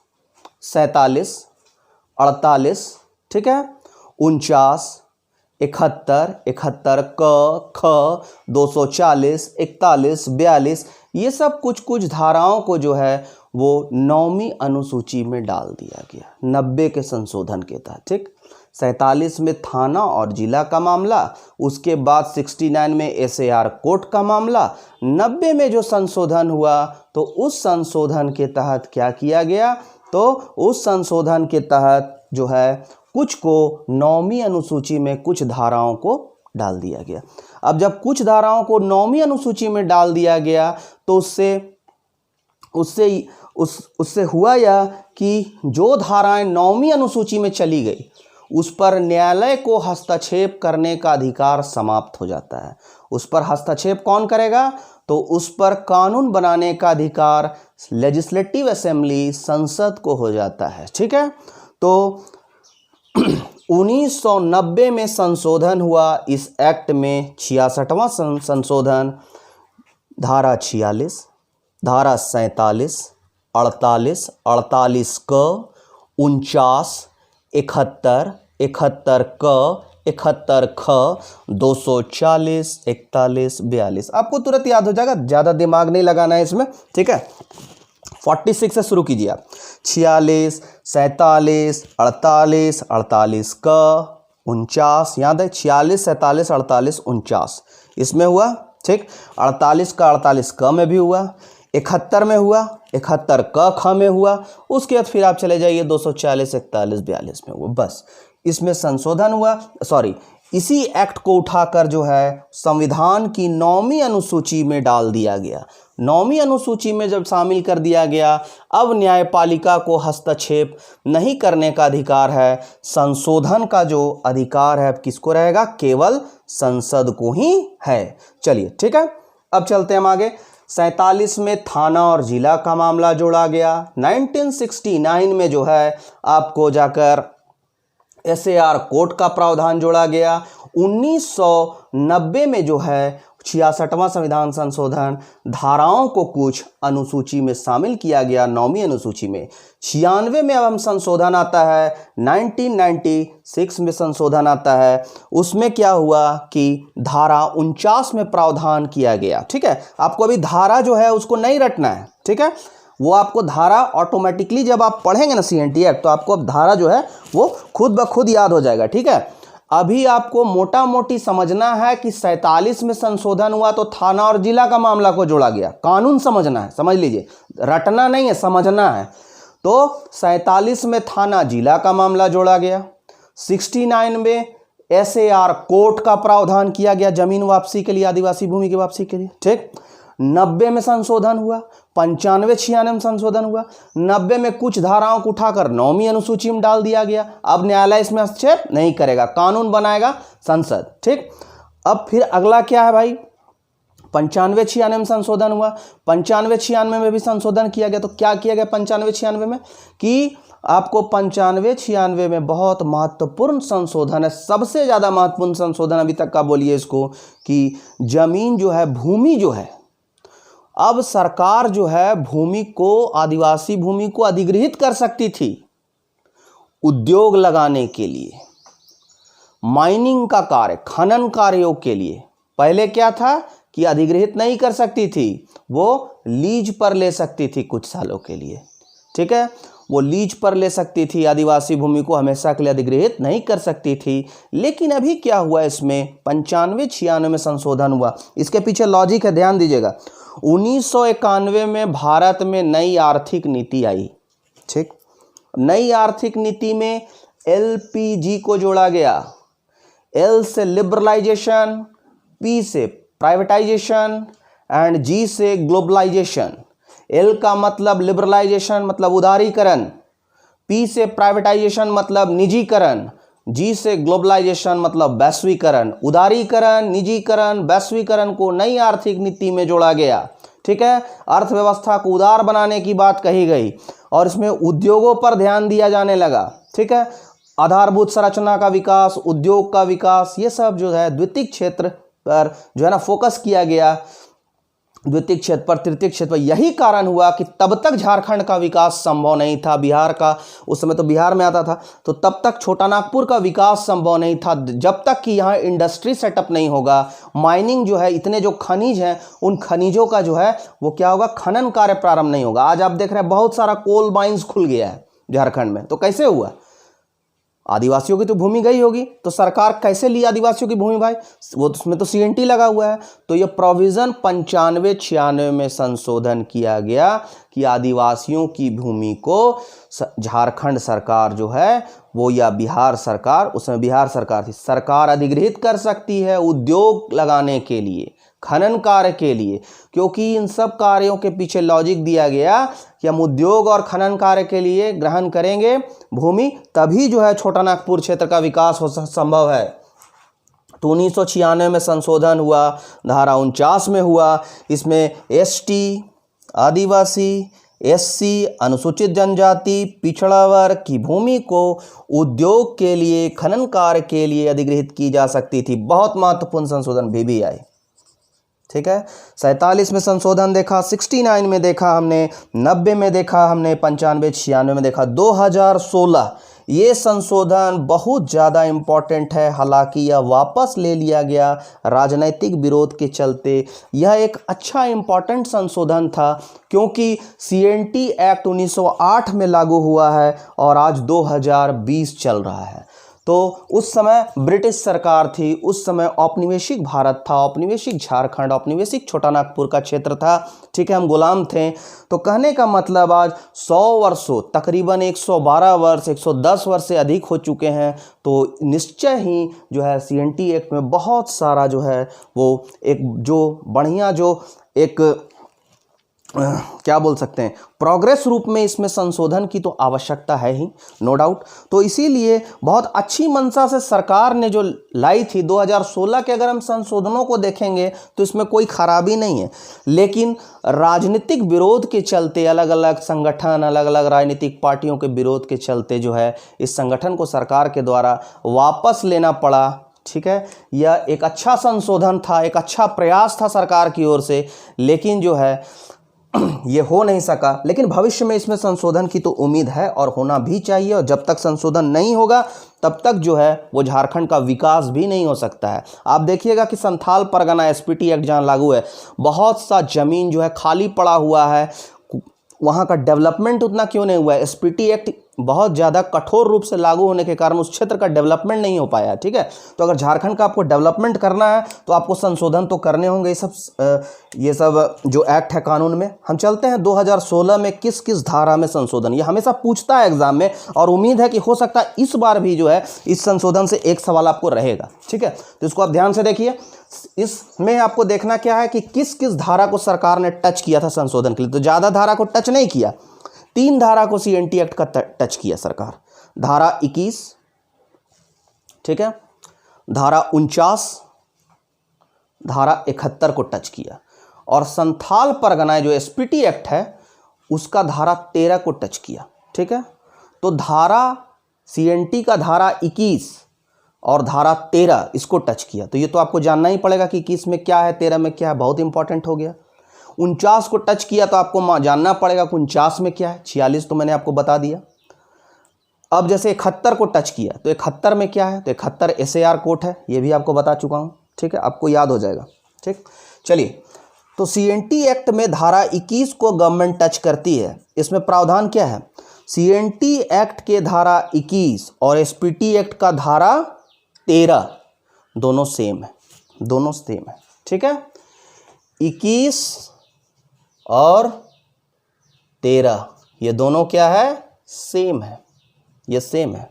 47, 48, ठीक है, 49, 71, 71 क, ख, 240, 41, 42, ये सब कुछ कुछ धाराओं को जो है वो 9वीं अनुसूची में डाल दिया गया 90 के संशोधन के तहत। ठीक, 47 में थाना और जिला का मामला, उसके बाद 69 में SAR कोर्ट का मामला, 90 में जो संशोधन हुआ तो उस संशोधन के तहत क्या किया गया, तो उस संशोधन के तहत जो है कुछ को 9वीं अनुसूची में कुछ धाराओं को डाल दिया गया। अब जब कुछ धाराओं को 9वीं अनुसूची में डाल दिया गया तो उससे हुआ यह कि जो धाराएं 9वीं अनुसूची में चली गई उस पर न्यायालय को हस्तक्षेप करने का अधिकार समाप्त हो जाता है। उस पर हस्तक्षेप कौन करेगा, तो उस पर कानून बनाने का अधिकार लेजिस्लेटिव असेंबली संसद को हो जाता है। ठीक है, तो 1990 में संशोधन हुआ इस एक्ट में 66वां संशोधन, धारा 46, धारा 47, 48, 48 क, 49, 71, 71 क, 71 ख, 240, 41, 42। आपको तुरंत याद हो जाएगा, ज़्यादा दिमाग नहीं लगाना है इसमें। ठीक है, 46 से शुरू कीजिए आप। 46, 47, 48, 48 क, 49, याद है 46, 47, 48, 49 इसमें हुआ। ठीक, 48 का 48 क में भी हुआ, 71 में हुआ, 71 क ख में हुआ, उसके बाद फिर आप चले जाइए 240, 41, 42 में हुआ। बस इसमें संशोधन हुआ, इसी एक्ट को उठाकर जो है संविधान की 9वीं अनुसूची में डाल दिया गया। 9वीं अनुसूची में जब शामिल कर दिया गया, अब न्यायपालिका को हस्तक्षेप नहीं करने का अधिकार है। संशोधन का जो अधिकार है किसको रहेगा, केवल संसद को ही है। चलिए ठीक है, अब चलते हैं हम आगे। 47 में थाना और जिला का मामला जोड़ा गया। 1969 में जो है आपको जाकर SAR कोर्ट का प्रावधान जोड़ा गया। 1990 में जो है 66वां संविधान संशोधन, धाराओं को कुछ अनुसूची में शामिल किया गया 9वीं अनुसूची में। 96 में अब हम संशोधन आता है, 1996 में संशोधन आता है। उसमें क्या हुआ कि धारा 49 में प्रावधान किया गया। ठीक है, आपको अभी धारा जो है उसको नहीं रटना है। ठीक है, वो आपको धारा ऑटोमेटिकली जब आप पढ़ेंगे ना CNT एक्ट, तो आपको अब धारा जो है वो खुद ब खुद याद हो जाएगा। ठीक है, अभी आपको मोटा मोटी समझना है कि 47 में संशोधन हुआ तो थाना और जिला का मामला को जोड़ा गया। कानून समझना है, समझ लीजिए, रटना नहीं है, समझना है। तो 47 में थाना जिला का मामला जोड़ा गया। 69 में SAR कोर्ट का प्रावधान किया गया जमीन वापसी के लिए, आदिवासी भूमि की वापसी के लिए। ठीक, 90 में संशोधन हुआ, 95, 96 में संशोधन हुआ। 90 में कुछ धाराओं को उठाकर 9वीं अनुसूची में डाल दिया गया। अब न्यायालय इसमें हस्तक्षेप नहीं करेगा, कानून बनाएगा संसद। ठीक, अब फिर अगला क्या है भाई, 95, 96 में संशोधन हुआ। 95, 96 में भी संशोधन किया गया। तो क्या किया गया 95, 96 में कि आपको 95, 96 में बहुत महत्वपूर्ण संशोधन है, सबसे ज़्यादा महत्वपूर्ण संशोधन अभी तक का बोलिए इसको, कि जमीन जो है, भूमि जो है, अब सरकार जो है भूमि को, आदिवासी भूमि को अधिग्रहित कर सकती थी उद्योग लगाने के लिए, माइनिंग का कार्य, खनन कार्यों के लिए। पहले क्या था कि अधिग्रहित नहीं कर सकती थी, वो लीज पर ले सकती थी कुछ सालों के लिए। ठीक है, वो लीज पर ले सकती थी, आदिवासी भूमि को हमेशा के लिए अधिग्रहित नहीं कर सकती थी। लेकिन अभी क्या हुआ, इसमें 95, 96 में संशोधन हुआ। इसके पीछे लॉजिक है, ध्यान दीजिएगा। 1991 में भारत में नई आर्थिक नीति आई। ठीक, नई आर्थिक नीति में LPG को जोड़ा गया। L से लिबरलाइजेशन, P से प्राइवेटाइजेशन एंड G से ग्लोबलाइजेशन। L का मतलब लिबरलाइजेशन मतलब उदारीकरण, P से प्राइवेटाइजेशन मतलब निजीकरण, G से ग्लोबलाइजेशन मतलब वैश्वीकरण। उदारीकरण, निजीकरण, वैश्वीकरण को नई आर्थिक नीति में जोड़ा गया। ठीक है, अर्थव्यवस्था को उदार बनाने की बात कही गई और इसमें उद्योगों पर ध्यान दिया जाने लगा। ठीक है, आधारभूत संरचना का विकास, उद्योग का विकास, ये सब जो है द्वितीय क्षेत्र पर जो है ना फोकस किया गया। द्वितीय क्षेत्र पर, तृतीय क्षेत्र पर। यही कारण हुआ कि तब तक झारखंड का विकास संभव नहीं था, बिहार का, उस समय तो बिहार में आता था, तो तब तक छोटा नागपुर का विकास संभव नहीं था जब तक कि यहाँ इंडस्ट्री सेटअप नहीं होगा। माइनिंग जो है, इतने जो खनिज हैं उन खनिजों का जो है वो क्या होगा, खनन कार्य प्रारंभ नहीं होगा। आज आप देख रहे हैं बहुत सारा कोल माइंस खुल गया है झारखंड में, तो कैसे हुआ? आदिवासियों की तो भूमि गई होगी, तो सरकार कैसे ली आदिवासियों की भूमि भाई? वो उसमें तो सीएनटी लगा हुआ है। तो ये प्रोविज़न 95-96 में संशोधन किया गया कि आदिवासियों की भूमि को झारखंड सरकार जो है वो, या बिहार सरकार, उसमें बिहार सरकार थी, सरकार अधिग्रहित कर सकती है उद्योग लगाने के लिए, खनन कार्य के लिए। क्योंकि इन सब कार्यों के पीछे लॉजिक दिया गया कि हम उद्योग और खनन कार्य के लिए ग्रहण करेंगे भूमि, तभी जो है छोटा नागपुर क्षेत्र का विकास हो संभव है। तो 1996 में संशोधन हुआ, धारा 49 में हुआ। इसमें एसटी, आदिवासी, एससी, अनुसूचित जनजाति, पिछड़ा वर्ग की भूमि को उद्योग के लिए, खनन कार्य के लिए अधिग्रहित की जा सकती थी। बहुत महत्वपूर्ण संशोधन भी आए, ठीक है। 47 में संशोधन देखा, 69 में देखा हमने, 90 में देखा हमने, 95, 96 में देखा। 2016 ये संशोधन बहुत ज़्यादा इम्पॉर्टेंट है, हालांकि यह वापस ले लिया गया राजनीतिक विरोध के चलते। यह एक अच्छा इम्पॉर्टेंट संशोधन था क्योंकि सीएनटी एक्ट 1908 में लागू हुआ है और आज 2020 चल रहा है। तो उस समय ब्रिटिश सरकार थी, उस समय औपनिवेशिक भारत था, औपनिवेशिक झारखंड, औपनिवेशिक छोटा नागपुर का क्षेत्र था, ठीक है, हम गुलाम थे। तो कहने का मतलब आज 100 वर्षों, तकरीबन 112 वर्ष, 110 वर्ष से अधिक हो चुके हैं। तो निश्चय ही जो है सीएनटी एक्ट में बहुत सारा जो है वो एक जो बढ़िया जो एक क्या बोल सकते हैं, प्रोग्रेस रूप में इसमें संशोधन की तो आवश्यकता है ही, नो डाउट। तो इसीलिए बहुत अच्छी मंशा से सरकार ने जो लाई थी 2016 के, अगर हम संशोधनों को देखेंगे तो इसमें कोई खराबी नहीं है, लेकिन राजनीतिक विरोध के चलते, अलग अलग संगठन, अलग अलग राजनीतिक पार्टियों के विरोध के चलते जो है इस संगठन को सरकार के द्वारा वापस लेना पड़ा, ठीक है। यह एक अच्छा संशोधन था, एक अच्छा प्रयास था सरकार की ओर से, लेकिन जो है ये हो नहीं सका। लेकिन भविष्य में इसमें संशोधन की तो उम्मीद है और होना भी चाहिए, और जब तक संशोधन नहीं होगा तब तक जो है वो झारखंड का विकास भी नहीं हो सकता है। आप देखिएगा कि संथाल परगना एसपीटी एक्ट जहाँ लागू है, बहुत सा जमीन जो है खाली पड़ा हुआ है, वहाँ का डेवलपमेंट उतना क्यों नहीं हुआ है? एसपीटी एक्ट बहुत ज़्यादा कठोर रूप से लागू होने के कारण उस क्षेत्र का डेवलपमेंट नहीं हो पाया, ठीक है। तो अगर झारखंड का आपको डेवलपमेंट करना है तो आपको संशोधन तो करने होंगे। ये सब जो एक्ट है कानून में, हम चलते हैं 2016 में किस किस धारा में संशोधन, ये हमेशा पूछता है एग्जाम में, और उम्मीद है कि हो सकता है इस बार भी जो है इस संशोधन से एक सवाल आपको रहेगा, ठीक है। तो इसको आप ध्यान से देखिए। इसमें आपको देखना क्या है कि किस किस धारा को सरकार ने टच किया था संशोधन के लिए। तो ज़्यादा धारा को टच नहीं किया, 3 धारा को सीएनटी एक्ट का टच किया सरकार। धारा 21, ठीक है, धारा 49, धारा 71 को टच किया, और संथाल परगना जो एसपीटी एक्ट है उसका धारा 13 को टच किया, ठीक है। तो धारा सीएनटी का धारा 21 और धारा 13 इसको टच किया। तो ये तो आपको जानना ही पड़ेगा कि 21 में क्या है, 13 में क्या है, बहुत इंपॉर्टेंट हो गया। 49 को टच किया तो आपको जानना पड़ेगा कि 49 में क्या है, 46 तो मैंने आपको बता दिया। अब जैसे 71 को टच किया तो 71 में क्या है, तो 71 एसएआर कोड है, ये भी आपको बता चुका हूँ, ठीक है, आपको याद हो जाएगा, ठीक। चलिए, तो सीएनटी एक्ट में धारा 21 को गवर्नमेंट टच करती है। इसमें प्रावधान क्या है? सीएनटी एक्ट के धारा 21 और एसपीटी एक्ट का धारा 13 दोनों सेम है, दोनों सेम है, ठीक है। 21 और 13 ये दोनों क्या है, सेम है, ये सेम है।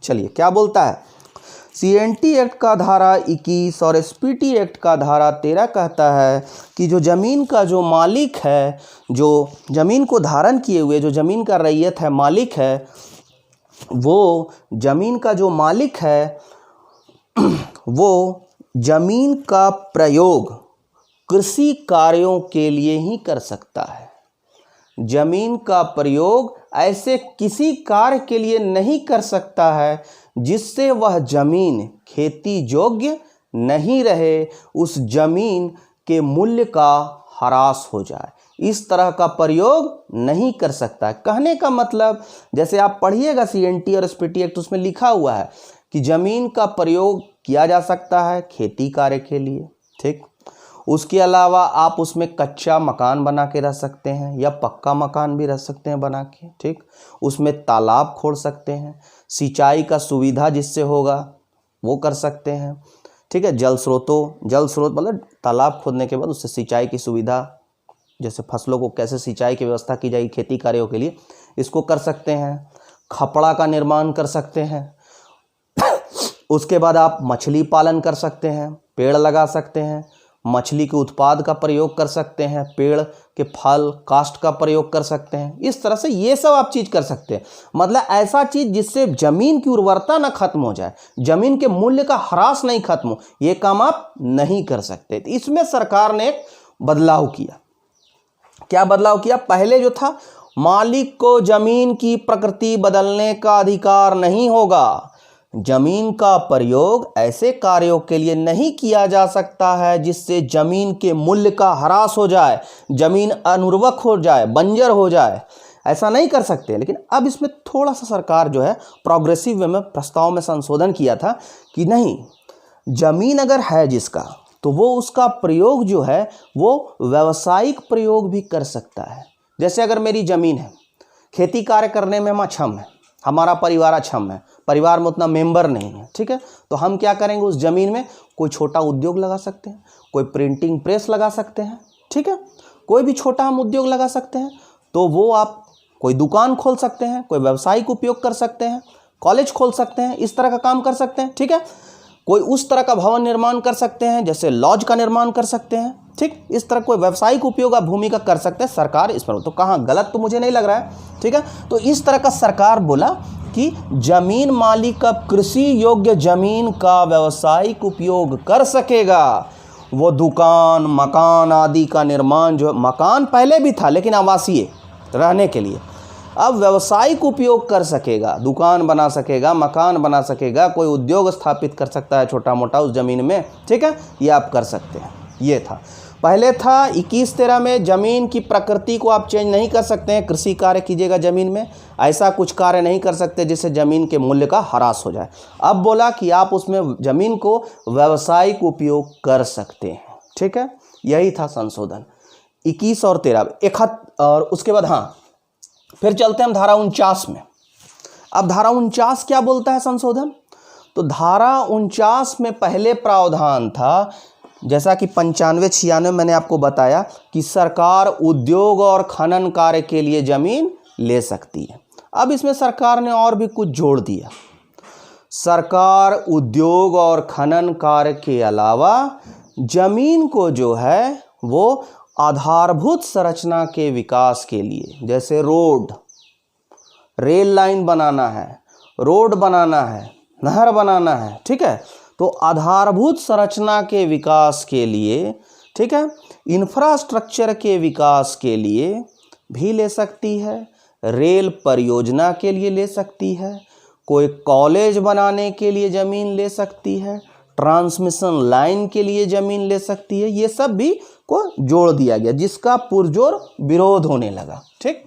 चलिए, क्या बोलता है? सीएनटी एक्ट का धारा 21 और एसपीटी एक्ट का धारा 13 कहता है कि जो ज़मीन का जो मालिक है, जो ज़मीन को धारण किए हुए जो ज़मीन का रैयत है, मालिक है, वो ज़मीन का जो मालिक है वो ज़मीन का प्रयोग कृषि कार्यों के लिए ही कर सकता है। जमीन का प्रयोग ऐसे किसी कार्य के लिए नहीं कर सकता है जिससे वह जमीन खेती योग्य नहीं रहे, उस जमीन के मूल्य का हरास हो जाए, इस तरह का प्रयोग नहीं कर सकता है। कहने का मतलब, जैसे आप पढ़िएगा सीएनटी और एसपीटी एक्ट, उसमें लिखा हुआ है कि जमीन का प्रयोग किया जा सकता है खेती कार्य के लिए, ठीक। उसके अलावा आप उसमें कच्चा मकान बना के रह सकते हैं या पक्का मकान भी रह सकते हैं बना के, ठीक। उसमें तालाब खोद सकते हैं, सिंचाई का सुविधा जिससे होगा वो कर सकते हैं, ठीक है। जल स्रोत मतलब तालाब खोदने के बाद उससे सिंचाई की सुविधा, जैसे फसलों को कैसे सिंचाई की व्यवस्था की जाएगी खेती कार्यों के लिए, इसको कर सकते हैं। खपड़ा का निर्माण कर सकते हैं। उसके बाद आप मछली पालन कर सकते हैं, पेड़ लगा सकते हैं, मछली के उत्पाद का प्रयोग कर सकते हैं, पेड़ के फल काष्ठ का प्रयोग कर सकते हैं। इस तरह से ये सब आप चीज़ कर सकते हैं। मतलब ऐसा चीज़ जिससे ज़मीन की उर्वरता ना खत्म हो जाए, ज़मीन के मूल्य का ह्रास नहीं खत्म हो, ये काम आप नहीं कर सकते। तो इसमें सरकार ने एक बदलाव किया। क्या बदलाव किया? पहले जो था, मालिक को ज़मीन की प्रकृति बदलने का अधिकार नहीं होगा। जमीन का प्रयोग ऐसे कार्यों के लिए नहीं किया जा सकता है जिससे जमीन के मूल्य का ह्रास हो जाए, जमीन अनुर्वक हो जाए, बंजर हो जाए, ऐसा नहीं कर सकते। लेकिन अब इसमें थोड़ा सा सरकार जो है प्रोग्रेसिव वे में प्रस्ताव में संशोधन किया था कि नहीं, जमीन अगर है जिसका, तो वो उसका प्रयोग जो है वो व्यावसायिक प्रयोग भी कर सकता है। जैसे अगर मेरी ज़मीन है, खेती कार्य करने में हम अक्षम है, हमारा परिवार अक्षम है, परिवार में उतना मेंबर नहीं है, ठीक है, तो हम क्या करेंगे, उस ज़मीन में कोई छोटा उद्योग लगा सकते हैं, कोई प्रिंटिंग प्रेस लगा सकते हैं, ठीक है, कोई भी छोटा हम उद्योग लगा सकते हैं। तो वो आप कोई दुकान खोल सकते हैं, कोई व्यावसायिक उपयोग कर सकते हैं, कॉलेज खोल सकते हैं, इस तरह का काम कर सकते हैं, ठीक है। कोई उस तरह का भवन निर्माण कर सकते हैं, जैसे लॉज का निर्माण कर सकते हैं, ठीक। इस तरह कोई व्यावसायिक उपयोग आप भूमि का कर सकते हैं। सरकार इस पर, तो कहाँ गलत तो मुझे नहीं लग रहा है, ठीक है। तो इस तरह का सरकार बोला कि जमीन मालिक अब कृषि योग्य जमीन का व्यावसायिक उपयोग कर सकेगा। वो दुकान, मकान आदि का निर्माण, जो मकान पहले भी था लेकिन आवासीय रहने के लिए, अब व्यावसायिक उपयोग कर सकेगा, दुकान बना सकेगा, मकान बना सकेगा, कोई उद्योग स्थापित कर सकता है छोटा मोटा उस ज़मीन में, ठीक है, ये आप कर सकते हैं। ये था, पहले था 21-13 में ज़मीन की प्रकृति को आप चेंज नहीं कर सकते हैं, कृषि कार्य कीजिएगा ज़मीन में, ऐसा कुछ कार्य नहीं कर सकते जिससे ज़मीन के मूल्य का ह्रास हो जाए। अब बोला कि आप उसमें ज़मीन को व्यावसायिक उपयोग कर सकते हैं, ठीक है। यही था संशोधन 21 और 13। और उसके बाद हाँ, फिर चलते हैं हम धारा 49 में। अब धारा 49 क्या बोलता है संशोधन? तो धारा 49 में पहले प्रावधान था, जैसा कि 95-96 मैंने आपको बताया कि सरकार उद्योग और खनन कार्य के लिए ज़मीन ले सकती है। अब इसमें सरकार ने और भी कुछ जोड़ दिया। सरकार उद्योग और खनन कार्य के अलावा ज़मीन को जो है वो आधारभूत संरचना के विकास के लिए, जैसे रोड, रेल लाइन बनाना है, रोड बनाना है, नहर बनाना है, ठीक है, तो आधारभूत संरचना के विकास के लिए, ठीक है, इंफ्रास्ट्रक्चर के विकास के लिए भी ले सकती है, रेल परियोजना के लिए ले सकती है, कोई कॉलेज बनाने के लिए ज़मीन ले सकती है, ट्रांसमिशन लाइन के लिए ज़मीन ले सकती है। ये सब भी को जोड़ दिया गया, जिसका पुरजोर विरोध होने लगा, ठीक।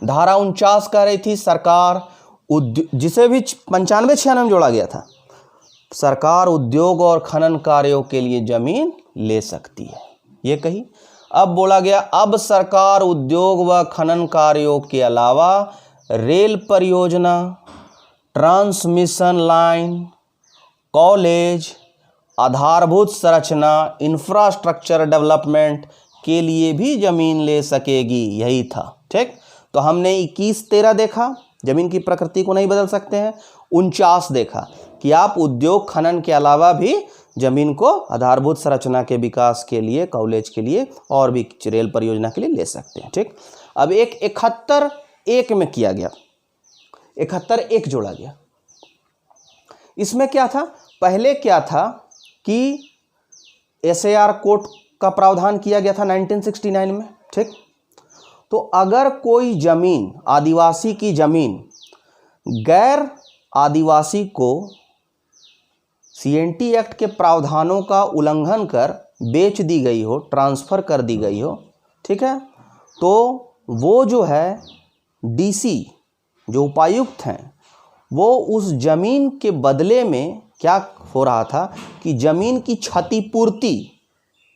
धारा 49 कह रही थी सरकार जिसे भी 95-96 में जोड़ा गया था, सरकार उद्योग और खनन कार्यों के लिए ज़मीन ले सकती है, ये कही। अब बोला गया, अब सरकार उद्योग व खनन कार्यों के अलावा रेल परियोजना, ट्रांसमिशन लाइन, कॉलेज, आधारभूत संरचना, इंफ्रास्ट्रक्चर डेवलपमेंट के लिए भी ज़मीन ले सकेगी। यही था, ठीक। तो हमने 21-13 देखा, ज़मीन की प्रकृति को नहीं बदल सकते हैं। 49 देखा कि आप उद्योग खनन के अलावा भी ज़मीन को आधारभूत संरचना के विकास के लिए, कॉलेज के लिए और भी रेल परियोजना के लिए ले सकते हैं, ठीक। अब एक 71-1 में किया गया, 71-1 जोड़ा गया। इसमें क्या था? पहले क्या था कि SAR कोड का प्रावधान किया गया था 1969 में, ठीक। तो अगर कोई ज़मीन, आदिवासी की ज़मीन, गैर आदिवासी को CNT एक्ट के प्रावधानों का उल्लंघन कर बेच दी गई हो, ट्रांसफ़र कर दी गई हो, ठीक है, तो वो जो है डीसी जो उपायुक्त हैं वो उस ज़मीन के बदले में क्या हो रहा था कि ज़मीन की क्षतिपूर्ति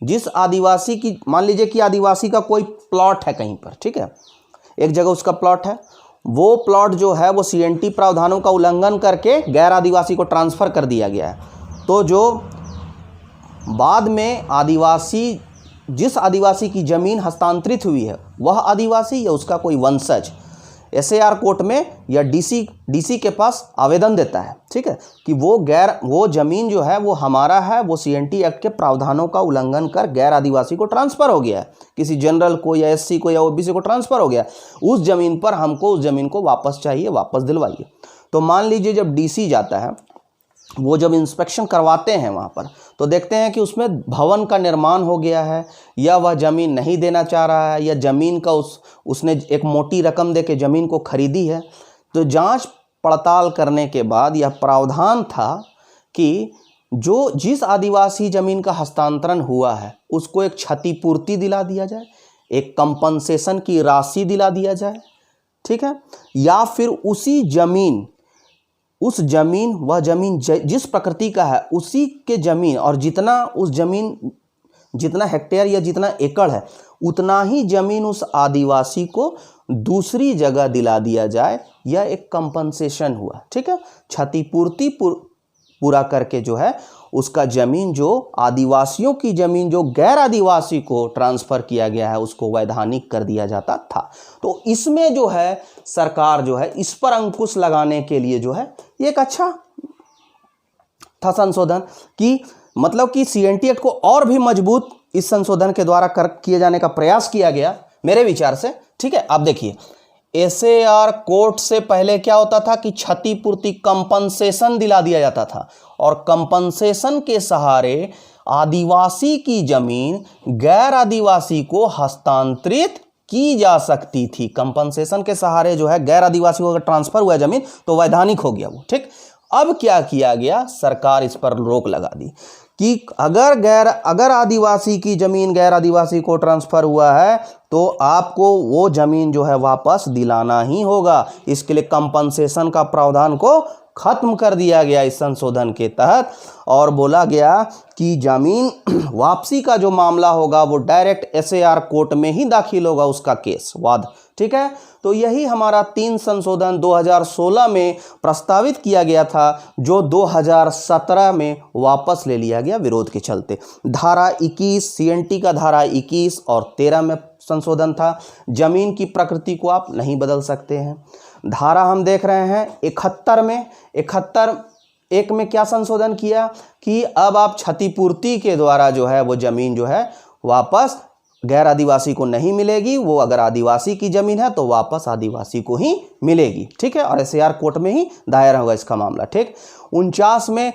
जिस आदिवासी की, मान लीजिए कि आदिवासी का कोई प्लॉट है कहीं पर, ठीक है, एक जगह उसका प्लॉट है, वो प्लॉट जो है वो सीएनटी प्रावधानों का उल्लंघन करके गैर आदिवासी को ट्रांसफ़र कर दिया गया है। तो जो बाद में आदिवासी, जिस आदिवासी की ज़मीन हस्तांतरित हुई है वह आदिवासी या उसका कोई वंशज एसएआर कोर्ट में या डीसी के पास आवेदन देता है, ठीक है, कि वो ज़मीन जो है वो हमारा है, वो सीएनटी एक्ट के प्रावधानों का उल्लंघन कर गैर आदिवासी को ट्रांसफ़र हो गया है, किसी जनरल को या एससी को या ओबीसी को ट्रांसफ़र हो गया, उस ज़मीन पर हमको उस ज़मीन को वापस चाहिए, वापस दिलवाइए। तो मान लीजिए जब डीसी जाता है, वो जब इंस्पेक्शन करवाते हैं वहाँ पर, तो देखते हैं कि उसमें भवन का निर्माण हो गया है या वह ज़मीन नहीं देना चाह रहा है, या ज़मीन का उसने एक मोटी रकम दे के ज़मीन को खरीदी है। तो जांच पड़ताल करने के बाद यह प्रावधान था कि जिस आदिवासी ज़मीन का हस्तांतरण हुआ है उसको एक क्षतिपूर्ति दिला दिया जाए, एक कंपनसेशन की राशि दिला दिया जाए, ठीक है, या फिर वह ज़मीन जिस प्रकृति का है उसी के ज़मीन और जितना हेक्टेयर या जितना एकड़ है उतना ही ज़मीन उस आदिवासी को दूसरी जगह दिला दिया जाए, यह एक कंपनसेशन हुआ, ठीक है, क्षतिपूर्ति पूरा करके जो है उसका ज़मीन, जो आदिवासियों की ज़मीन जो गैर आदिवासी को ट्रांसफ़र किया गया है उसको वैधानिक कर दिया जाता था। तो इसमें जो है सरकार जो है इस पर अंकुश लगाने के लिए जो है एक अच्छा था संशोधन, कि मतलब कि सीएनटी एक्ट को और भी मजबूत इस संशोधन के द्वारा किए जाने का प्रयास किया गया मेरे विचार से, ठीक है। आप देखिए एसएआर कोर्ट से पहले क्या होता था कि क्षतिपूर्ति कंपनसेशन दिला दिया जाता था, और कंपनसेशन के सहारे आदिवासी की जमीन गैर आदिवासी को हस्तांतरित की जा सकती थी। कंपनसेशन के सहारे जो है गैर आदिवासी को अगर ट्रांसफर हुआ जमीन तो वैधानिक हो गया वो, ठीक। अब क्या किया गया, सरकार इस पर रोक लगा दी कि अगर आदिवासी की जमीन गैर आदिवासी को ट्रांसफर हुआ है तो आपको वो जमीन जो है वापस दिलाना ही होगा। इसके लिए कंपनसेशन का प्रावधान को खत्म कर दिया गया इस संशोधन के तहत, और बोला गया कि जमीन वापसी का जो मामला होगा वो डायरेक्ट एसएआर कोर्ट में ही दाखिल होगा, उसका केस वाद, ठीक है। तो यही हमारा 3 संशोधन 2016 में प्रस्तावित किया गया था, जो 2017 में वापस ले लिया गया विरोध के चलते। धारा 21 सीएनटी का धारा 21 और 13 में संशोधन था। जमीन की प्रकृति को आप नहीं बदल सकते हैं। धारा हम देख रहे हैं 71 में, 71(1) में क्या संशोधन किया कि अब आप क्षतिपूर्ति के द्वारा जो है वो जमीन जो है वापस गैर आदिवासी को नहीं मिलेगी, वो अगर आदिवासी की जमीन है तो वापस आदिवासी को ही मिलेगी, ठीक है, और एसएआर कोर्ट में ही दायर होगा इसका मामला, ठीक। 49 में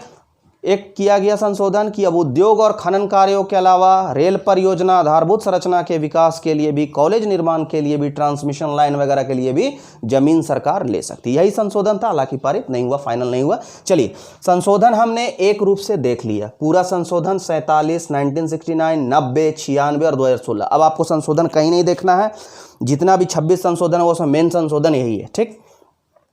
एक किया गया संशोधन कि अब उद्योग और खनन कार्यों के अलावा रेल परियोजना, आधारभूत संरचना के विकास के लिए भी, कॉलेज निर्माण के लिए भी, ट्रांसमिशन लाइन वगैरह के लिए भी जमीन सरकार ले सकती है। यही संशोधन था, हालांकि पारित नहीं हुआ, फाइनल नहीं हुआ। चलिए संशोधन हमने एक रूप से देख लिया, पूरा संशोधन 47, 1969, 90, 96 और 2016। अब आपको संशोधन कहीं नहीं देखना है, जितना भी 26 संशोधन है वो उसमें मेन संशोधन यही है, ठीक।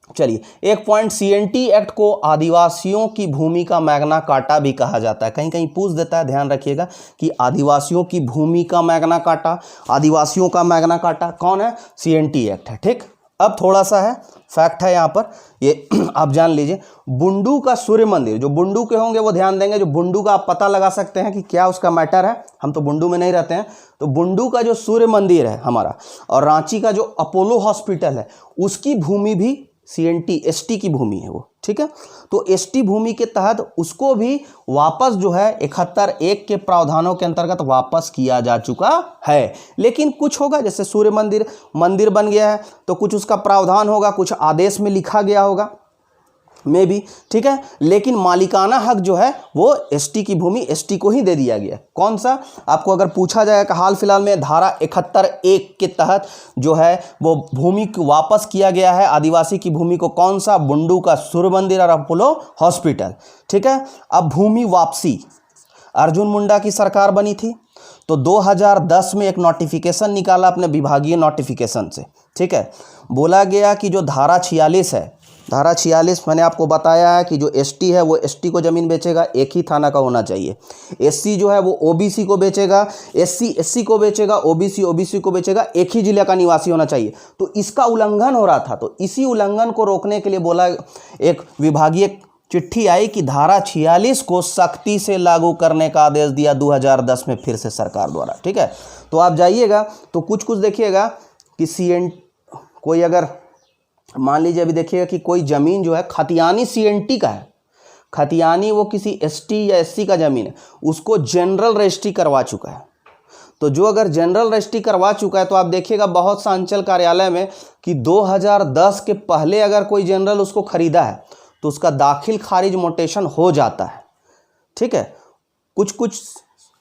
चलिए एक पॉइंट, सीएनटी एक्ट को आदिवासियों की भूमि का मैग्ना कार्टा भी कहा जाता है। कहीं कहीं पूछ देता है, ध्यान रखिएगा कि आदिवासियों की भूमि का मैग्ना कार्टा, आदिवासियों का मैग्ना कार्टा कौन है, सीएनटी एक्ट है, ठीक। अब थोड़ा सा है फैक्ट है यहाँ पर, ये आप जान लीजिए। बुंडू का सूर्य मंदिर, जो बुंडू के होंगे वो ध्यान देंगे, जो बुंडू का आप पता लगा सकते हैं कि क्या उसका मैटर है, हम तो बुंडू में नहीं रहते हैं। तो बुंडू का जो सूर्य मंदिर है हमारा, और रांची का जो अपोलो हॉस्पिटल है, उसकी भूमि भी सीएनटी एसटी की भूमि है वो, ठीक है। तो एसटी भूमि के तहत उसको भी वापस जो है 71(1) के प्रावधानों के अंतर्गत वापस किया जा चुका है। लेकिन कुछ होगा, जैसे सूर्य मंदिर बन गया है तो कुछ उसका प्रावधान होगा, कुछ आदेश में लिखा गया होगा में भी, ठीक है। लेकिन मालिकाना हक जो है वो एसटी की भूमि एसटी को ही दे दिया गया। कौन सा, आपको अगर पूछा जाएगा हाल फिलहाल में धारा 71(1) के तहत जो है वो भूमि को वापस किया गया है आदिवासी की भूमि को, कौन सा, बुंडू का सूर्य मंदिर और अपोलो हॉस्पिटल, ठीक है। अब भूमि वापसी, अर्जुन मुंडा की सरकार बनी थी, तो 2010 में एक नोटिफिकेशन निकाला अपने विभागीय नोटिफिकेशन से, ठीक है। बोला गया कि जो धारा 46 है, धारा 46 मैंने आपको बताया है कि जो एसटी है वो एसटी को ज़मीन बेचेगा, एक ही थाना का होना चाहिए। एससी जो है वो ओबीसी को बेचेगा, एससी एससी को बेचेगा, ओबीसी ओबीसी को बेचेगा, एक ही जिले का निवासी होना चाहिए। तो इसका उल्लंघन हो रहा था, तो इसी उल्लंघन को रोकने के लिए बोला, एक विभागीय चिट्ठी आई कि धारा 46 को सख्ती से लागू करने का आदेश दिया 2010 में फिर से सरकार द्वारा, ठीक है। तो आप जाइएगा तो कुछ देखिएगा कि कोई अगर मान लीजिए अभी देखिएगा कि कोई ज़मीन जो है खतियानी सीएनटी का है, खतियानी वो किसी एसटी या एससी का ज़मीन है, उसको जनरल रजिस्ट्री करवा चुका है। तो जो अगर जनरल रजिस्ट्री करवा चुका है तो आप देखिएगा बहुत सा अंचल कार्यालय में कि 2010 के पहले अगर कोई जनरल उसको खरीदा है तो उसका दाखिल खारिज मोटेशन हो जाता है, ठीक है। कुछ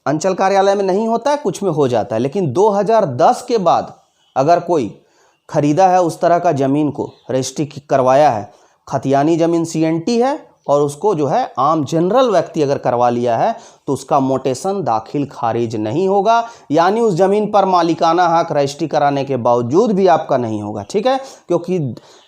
अंचल कार्यालय में नहीं होता है, कुछ में हो जाता है, लेकिन 2010 के बाद अगर कोई खरीदा है उस तरह का ज़मीन को रजिस्ट्री करवाया है, खतियानी ज़मीन सीएनटी है और उसको जो है आम जनरल व्यक्ति अगर करवा लिया है तो उसका मोटेशन दाखिल खारिज नहीं होगा, यानी उस ज़मीन पर मालिकाना हक रजिस्ट्री कराने के बावजूद भी आपका नहीं होगा, ठीक है। क्योंकि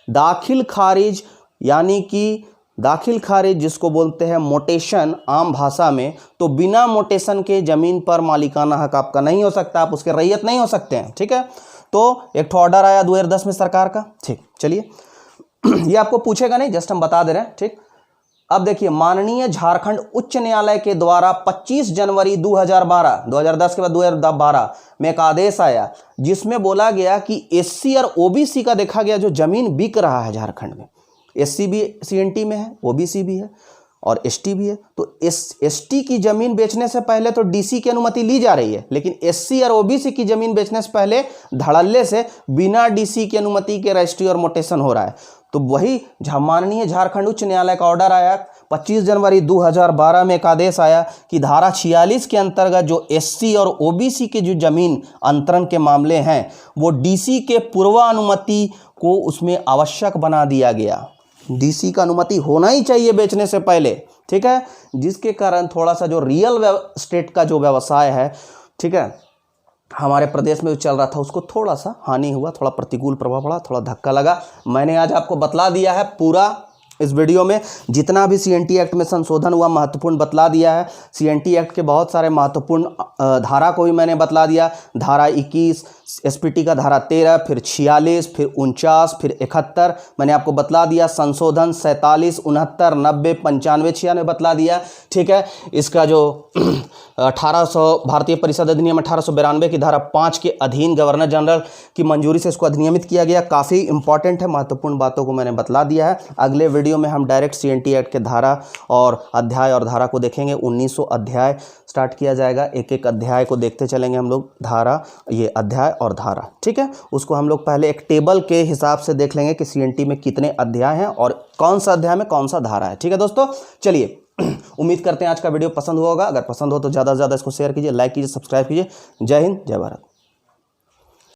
दाखिल खारिज यानी कि दाखिल खारिज जिसको बोलते हैं मोटेशन आम भाषा में, तो बिना मोटेशन के ज़मीन पर मालिकाना हक आपका नहीं हो सकता, आप उसके रैयत नहीं हो सकते हैं, ठीक है। तो एक ऑर्डर आया 2010 में सरकार का, ठीक। चलिए ये आपको पूछेगा नहीं, जस्ट हम बता दे रहे हैं, ठीक। अब देखिए, माननीय झारखंड उच्च न्यायालय के द्वारा 25 जनवरी 2010 के बाद 2012 में एक आदेश आया जिसमें बोला गया कि एससी और ओबीसी का देखा गया जो जमीन बिक रहा है झारखंड में, एससी भी सीएनटी में है, ओबीसी भी है और एसटी भी है। तो एसटी की ज़मीन बेचने से पहले तो डीसी की अनुमति ली जा रही है, लेकिन एससी और ओबीसी की ज़मीन बेचने से पहले धड़ल्ले से बिना डीसी की अनुमति के रजिस्ट्री और मोटेशन हो रहा है। तो वही माननीय झारखंड उच्च न्यायालय का ऑर्डर आया 25 जनवरी 2012 में, एक आदेश आया कि धारा 46 के अंतर्गत जो एससी और ओबीसी के जो ज़मीन अंतरण के मामले हैं वो डीसी के पूर्वानुमति को उसमें आवश्यक बना दिया गया। डीसी का अनुमति होना ही चाहिए बेचने से पहले, ठीक है। जिसके कारण थोड़ा सा जो रियल एस्टेट का जो व्यवसाय है, ठीक है, हमारे प्रदेश में जो चल रहा था उसको थोड़ा सा हानि हुआ, थोड़ा प्रतिकूल प्रभाव पड़ा, थोड़ा धक्का लगा। मैंने आज आपको बतला दिया है पूरा इस वीडियो में जितना भी सीएनटी एक्ट में संशोधन हुआ महत्वपूर्ण बतला दिया है। सीएनटी एक्ट के बहुत सारे महत्वपूर्ण धारा को भी मैंने बतला दिया। धारा 21, एसपीटी का धारा 13, फिर 46, फिर 49, फिर 71 मैंने आपको बतला दिया। संशोधन 47, 69, 90, 95, 96 बतला दिया, ठीक है। इसका जो 1800 भारतीय परिषद अधिनियम 1892 की धारा 5 के अधीन गवर्नर जनरल की मंजूरी से इसको अधिनियमित किया गया। काफ़ी इंपॉर्टेंट है, महत्वपूर्ण बातों को मैंने बतला दिया है। अगले वीडियो में हम डायरेक्ट सीएनटी एक्ट के धारा और अध्याय और धारा को देखेंगे। 1900 अध्याय स्टार्ट किया जाएगा, एक एक अध्याय को देखते चलेंगे हम लोग, धारा, ये अध्याय और धारा, ठीक है। उसको हम लोग पहले एक टेबल के हिसाब से देख लेंगे कि सीएनटी में कितने अध्याय हैं और कौन सा अध्याय में कौन सा धारा है, ठीक है दोस्तों। चलिए उम्मीद करते हैं आज का वीडियो पसंद हुआ होगा। अगर पसंद हो तो ज़्यादा से ज़्यादा इसको शेयर कीजिए, लाइक कीजिए, सब्सक्राइब कीजिए। जय हिंद, जय भारत।